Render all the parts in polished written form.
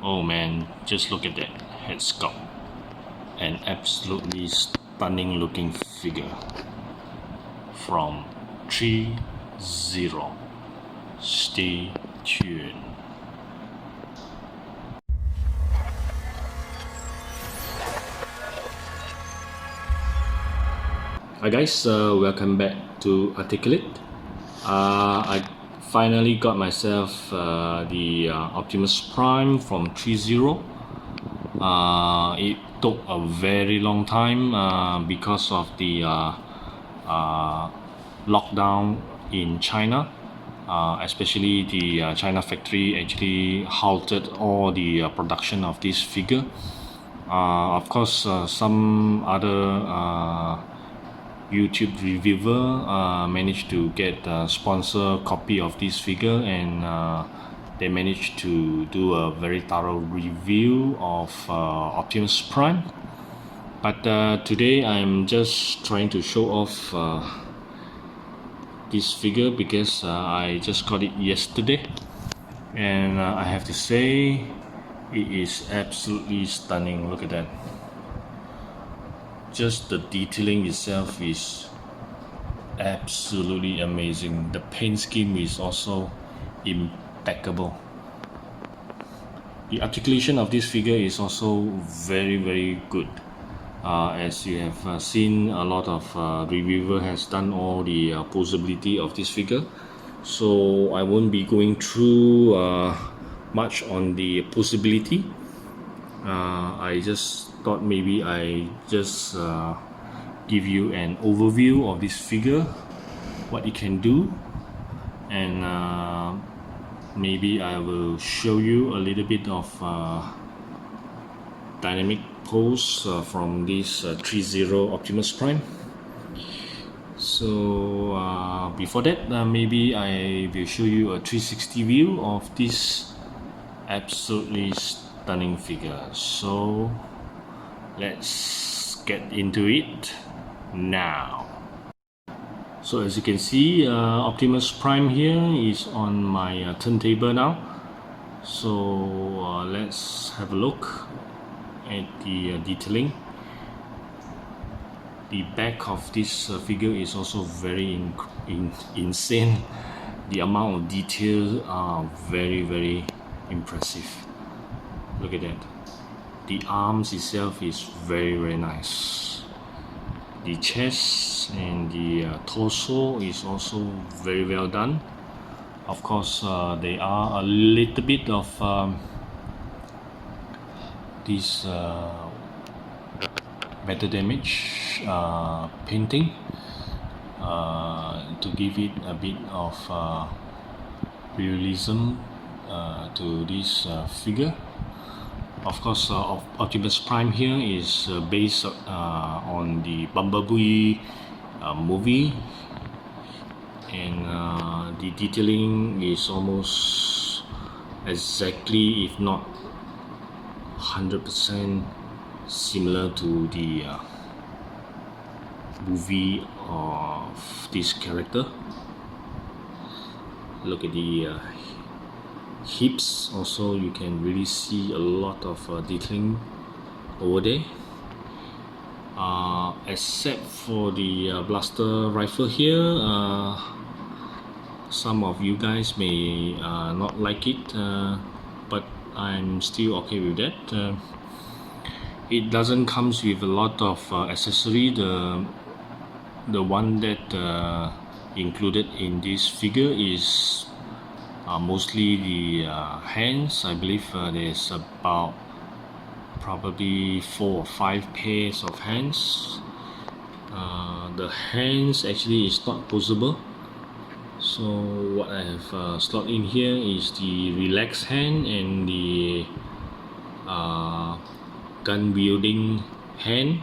Oh man, just look at that head sculpt. An absolutely stunning looking figure from ThreeZero. Stay tuned. Hi guys, welcome back to Articulate. I finally got myself the Optimus Prime from ThreeZero. It took a very long time because of the lockdown in China. Especially the China factory actually halted all the production of this figure. Of course, some other YouTube reviewer managed to get a sponsor copy of this figure, and they managed to do a very thorough review of Optimus Prime. But today I'm just trying to show off this figure because I just got it yesterday, and I have to say it is absolutely stunning. Look at that. Just the detailing itself is absolutely amazing. The paint scheme is also impeccable. The articulation of this figure is also very good. As you have seen, a lot of reviewer has done all the posability of this figure, so I won't be going through much on the posability. I just thought maybe I just give you an overview of this figure, what it can do, and maybe I will show you a little bit of dynamic pose from this ThreeZero Optimus Prime. So before that, maybe I will show you a 360 view of this absolutely stunning figure. So let's get into it now. So as you can see, Optimus Prime here is on my turntable now. So let's have a look at the detailing. The back of this figure is also very insane. The amount of details are very impressive. Look at that. The arms itself is very nice. The chest and the torso is also very well done. Of course, there are a little bit of this better damage painting to give it a bit of realism to this figure. Of course, Optimus Prime here is based on the Bumblebee movie, and the detailing is almost exactly, if not 100% similar to the movie of this character. Look at the hips. Also, you can really see a lot of detailing over there, except for the blaster rifle here. Some of you guys may not like it, but I'm still okay with that. It doesn't comes with a lot of accessory. The one that included in this figure is mostly the hands. I believe there's about probably 4 or 5 pairs of hands. The hands actually is not posable, so what I have slot in here is the relaxed hand and the gun wielding hand.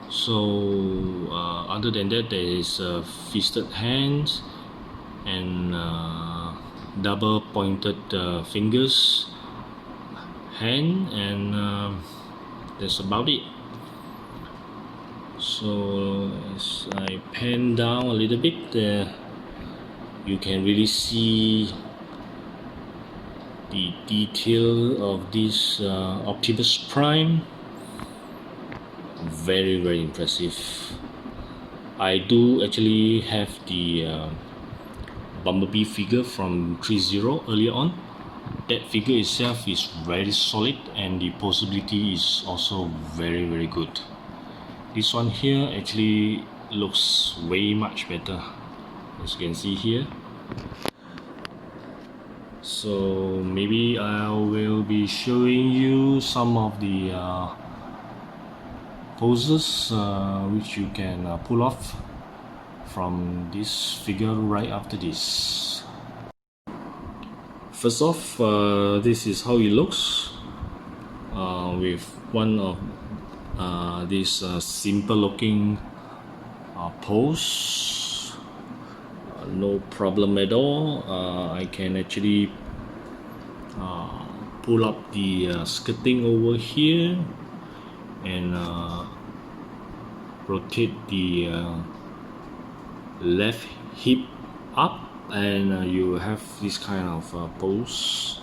So other than that, there is fisted hands and double pointed fingers hand, and that's about it. So as I pan down a little bit, you can really see the detail of this Optimus Prime, very impressive. I do actually have the Bumblebee figure from ThreeZero earlier on. That figure itself is very solid and the posability is also very good. This one here actually looks way much better, as you can see here. So maybe I will be showing you some of the poses which you can pull off from this figure right after this. First off, this is how it looks with one of this simple looking pose. No problem at all. I can actually pull up the skirting over here and rotate the left hip up, and you have this kind of pose.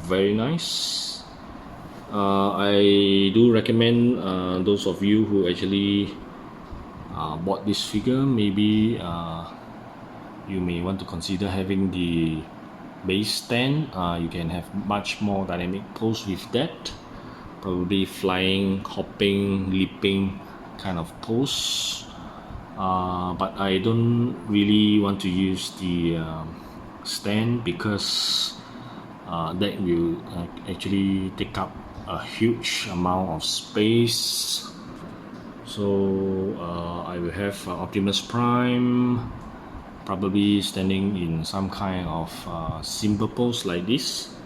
Very nice. I do recommend those of you who actually bought this figure, maybe you may want to consider having the base stand. You can have much more dynamic pose with that, probably flying, hopping, leaping kind of pose. But I don't really want to use the stand because that will actually take up a huge amount of space. So I will have Optimus Prime probably standing in some kind of simple pose like this,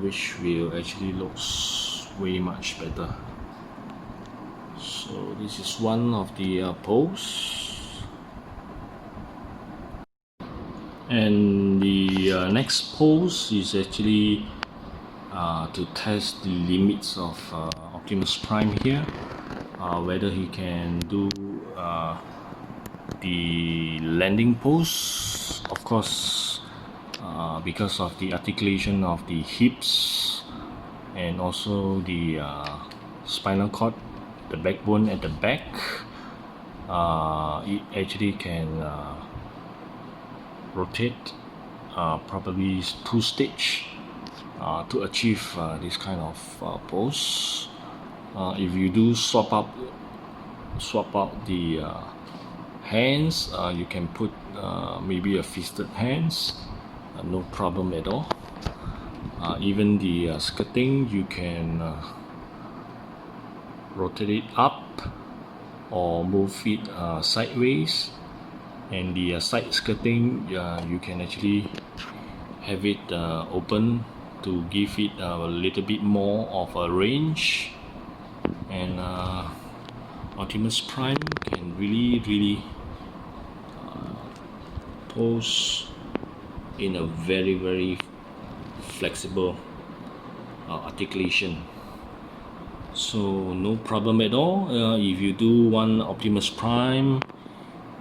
which will actually looks way much better. So this is one of the pose, and the next pose is actually to test the limits of Optimus Prime here, whether he can do the landing pose. Of course, because of the articulation of the hips and also the spinal cord, the backbone at the back, it actually can rotate probably 2 stage to achieve this kind of pose. If you do swap out the hands, you can put maybe a fisted hands, no problem at all. Even the skirting, you can rotate it up or move it sideways, and the side skirting, you can actually have it open to give it a little bit more of a range. And Optimus Prime can really pose in a very flexible articulation. So no problem at all. If you do one Optimus Prime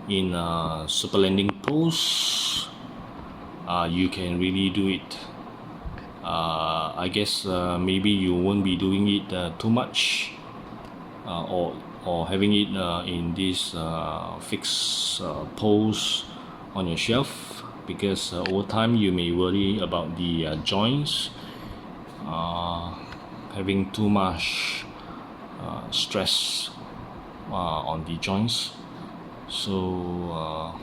in a super landing pose, you can really do it. I guess maybe you won't be doing it too much, or having it in this fixed pose on your shelf, because over time you may worry about the joints having too much stress on the joints. So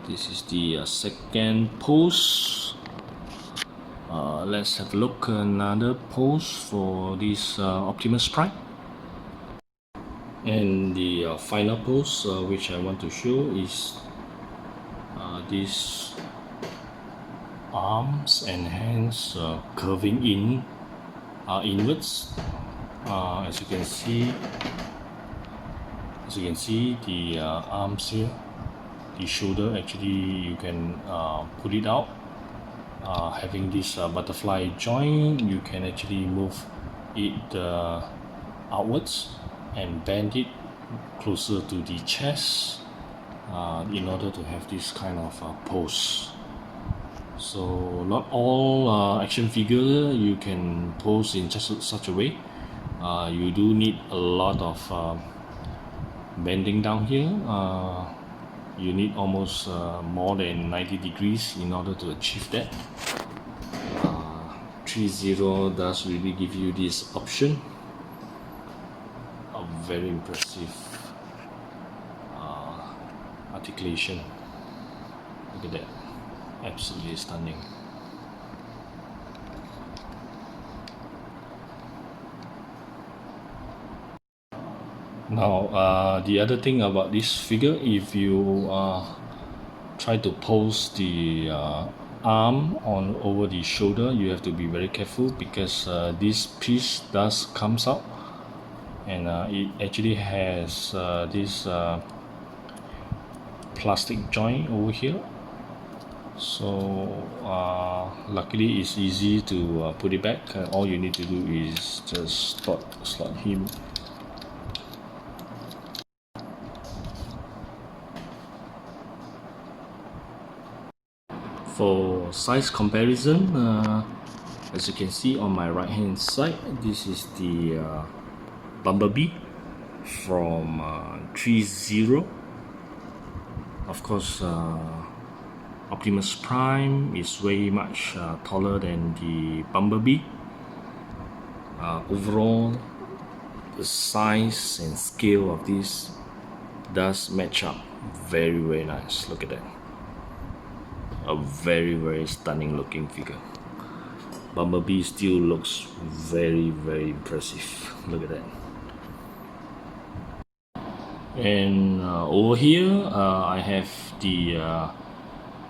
this is the second pose. Let's have a look at another pose for this Optimus Prime. And the final pose which I want to show is these arms and hands curving inwards. As you can see, the arms here, the shoulder, actually you can pull it out. Having this butterfly joint, you can actually move it outwards and bend it closer to the chest in order to have this kind of pose. So not all action figure you can pose in just such a way. You do need a lot of bending down here. You need almost more than 90 degrees in order to achieve that. ThreeZero does really give you this option. A very impressive articulation. Look at that, absolutely stunning. Now the other thing about this figure, if you try to pose the arm on over the shoulder, you have to be very careful, because this piece does comes out, and it actually has this plastic joint over here. So luckily it's easy to put it back. All you need to do is just slot him. For size comparison, as you can see on my right hand side, this is the Bumblebee from ThreeZero. Of course, Optimus Prime is way much taller than the Bumblebee. Overall, the size and scale of this does match up very nice. Look at that. A very stunning looking figure. Bumblebee still looks very impressive. Look at that. And over here I have the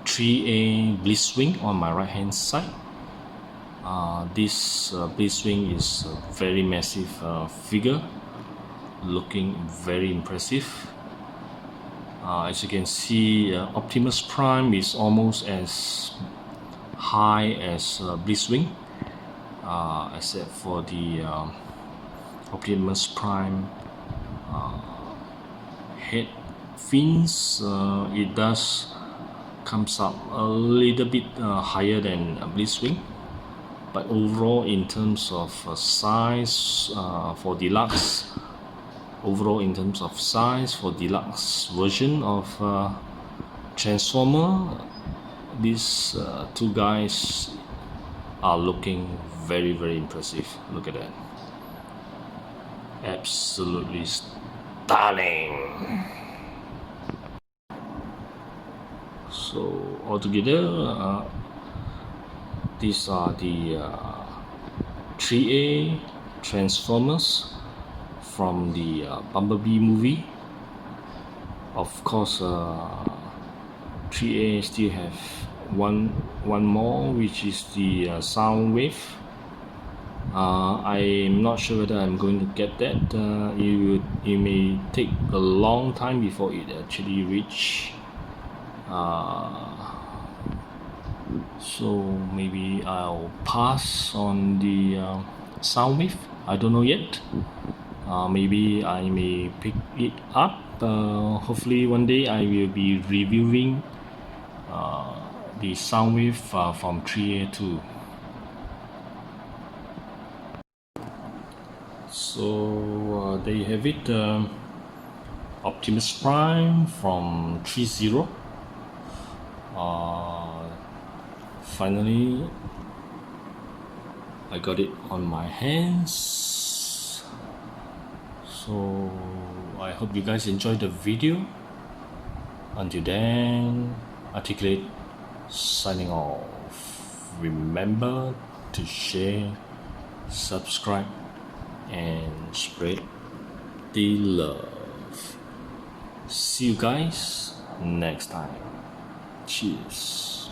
3A Blitzwing on my right hand side. This Blitzwing is a very massive figure, looking very impressive. As you can see, Optimus Prime is almost as high as Blitzwing, except for the Optimus Prime head fins. It does comes up a little bit higher than Blitzwing, but overall in terms of size for deluxe, deluxe version of Transformer, these two guys are looking very impressive. Look at that, absolutely stunning. So altogether, these are the 3A Transformers from the Bumblebee movie. Of course, 3A still have one more, which is the Soundwave. I'm not sure whether I'm going to get that. It may take a long time before it actually reach. So maybe I'll pass on the Soundwave. I don't know yet. Maybe I may pick it up. Hopefully one day I will be reviewing the Soundwave from 3A too. So there you have it, Optimus Prime from ThreeZero. Finally I got it on my hands. So I hope you guys enjoyed the video. Until then, Articulate signing off. Remember to share, subscribe, and spread the love. See you guys next time. Cheers.